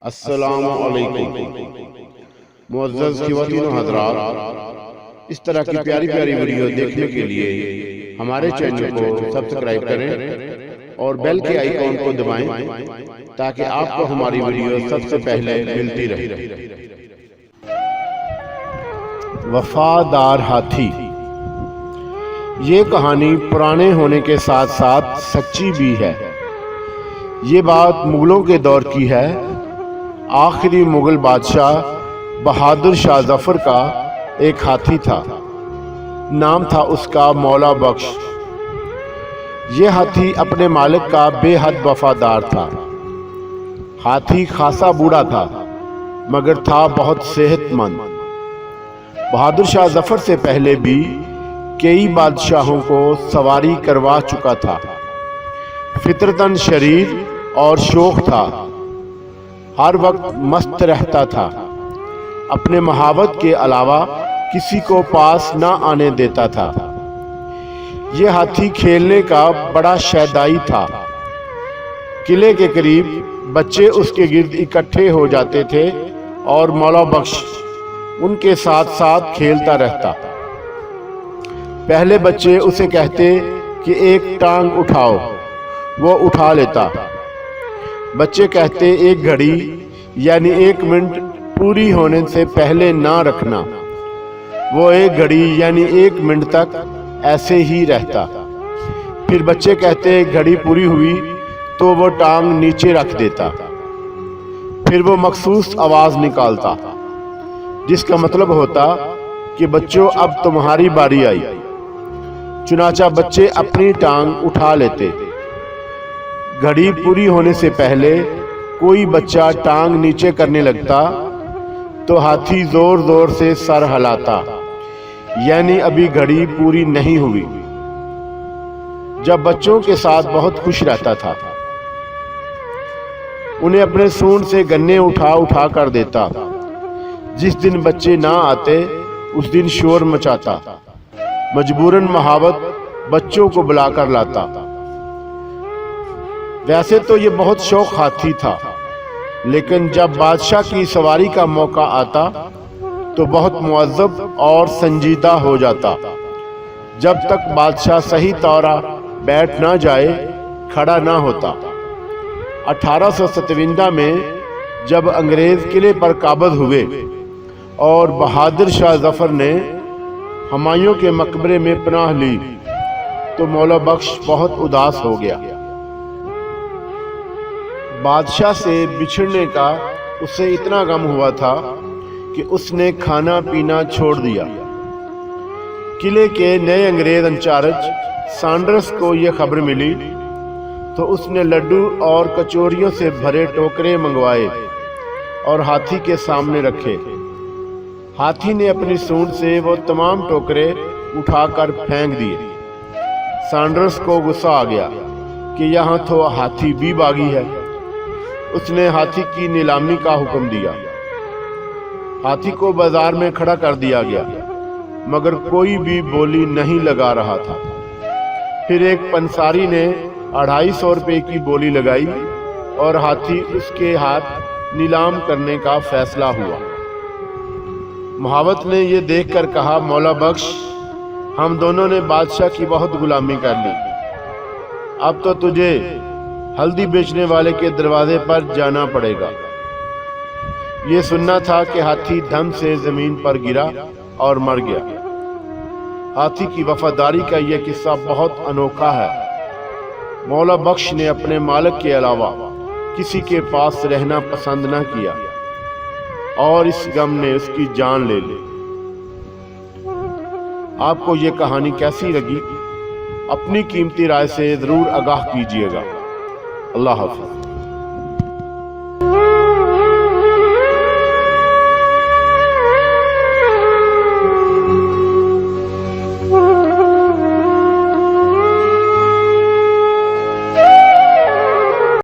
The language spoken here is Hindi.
अस्सलामु अलैकुम मुअज़्ज़ज़ ख़वातीन व हज़रात, इस तरह की प्यारी प्यारी वीडियो देखने के लिए हमारे चैनल को सब्सक्राइब करें और बेल के आइकॉन को दबाएं ताकि आपको हमारी वीडियो सबसे पहले मिलती रहे। वफादार हाथी। ये कहानी पुराने होने के साथ साथ सच्ची भी है। ये बात मुगलों के दौर की है। आखिरी मुगल बादशाह बहादुर शाह जफर का एक हाथी था। नाम था उसका मौला बख्श। ये हाथी अपने मालिक का बेहद वफादार था। हाथी खासा बूढ़ा था मगर था बहुत सेहतमंद। बहादुर शाह जफर से पहले भी कई बादशाहों को सवारी करवा चुका था। फितरतन शरीर और शौक था। हर वक्त मस्त रहता था। अपने महावत के अलावा किसी को पास ना आने देता था। यह हाथी खेलने का बड़ा शैदाई था। किले के करीब बच्चे उसके गिर्द इकट्ठे हो जाते थे और मौला बख्श उनके साथ साथ खेलता रहता। पहले बच्चे उसे कहते कि एक टांग उठाओ, वो उठा लेता। बच्चे कहते एक घड़ी यानी 1 मिनट पूरी होने से पहले ना रखना। वो एक घड़ी यानी 1 मिनट तक ऐसे ही रहता। फिर बच्चे कहते घड़ी पूरी हुई तो वो टांग नीचे रख देता। फिर वो मखसूस आवाज़ निकालता जिसका मतलब होता कि बच्चों अब तुम्हारी बारी आई। चुनाचा बच्चे अपनी टांग उठा लेते। घड़ी पूरी होने से पहले कोई बच्चा टांग नीचे करने लगता तो हाथी जोर जोर से सर हिलाता, यानी अभी घड़ी पूरी नहीं हुई। जब बच्चों के साथ बहुत खुश रहता था। उन्हें अपने सूंड से गन्ने उठा उठा कर देता। जिस दिन बच्चे ना आते उस दिन शोर मचाता। मजबूरन महावत बच्चों को बुलाकर लाता। वैसे तो ये बहुत शौक हाथी था, लेकिन जब बादशाह की सवारी का मौका आता तो बहुत मुअज़्ज़ब और संजीदा हो जाता। जब तक बादशाह सही तौरा बैठ ना जाए खड़ा ना होता। 1857 में जब अंग्रेज किले पर काबज़ हुए और बहादुर शाह जफर ने हुमायूं के मकबरे में पनाह ली तो मौला बख्श बहुत उदास हो गया। बादशाह से बिछड़ने का उसे इतना गम हुआ था कि उसने खाना पीना छोड़ दिया। किले के नए अंग्रेज इंचार्ज सैंडर्स को यह खबर मिली तो उसने लड्डू और कचौरियों से भरे टोकरे मंगवाए और हाथी के सामने रखे। हाथी ने अपनी सूंड से वो तमाम टोकरे उठाकर फेंक दिए। सैंडर्स को गुस्सा आ गया कि यहाँ तो हाथी भी बागी है। उसने हाथी की नीलामी का हुक्म दिया। हाथी को बाजार में खड़ा कर दिया गया मगर कोई भी बोली नहीं लगा रहा था। फिर एक पंसारी ने 250 रुपये की बोली लगाई और हाथी उसके हाथ नीलाम करने का फैसला हुआ। महावत ने यह देखकर कहा, मौला बख्श, हम दोनों ने बादशाह की बहुत गुलामी कर ली। अब तो तुझे हल्दी बेचने वाले के दरवाजे पर जाना पड़ेगा। ये सुनना था कि हाथी धम से जमीन पर गिरा और मर गया। हाथी की वफादारी का यह किस्सा बहुत अनोखा है। मौला बख्श ने अपने मालिक के अलावा किसी के पास रहना पसंद न किया और इस गम ने उसकी जान ले ली। आपको ये कहानी कैसी लगी? अपनी कीमती राय से जरूर आगाह कीजिएगा। अल्लाह हाफ़िज़।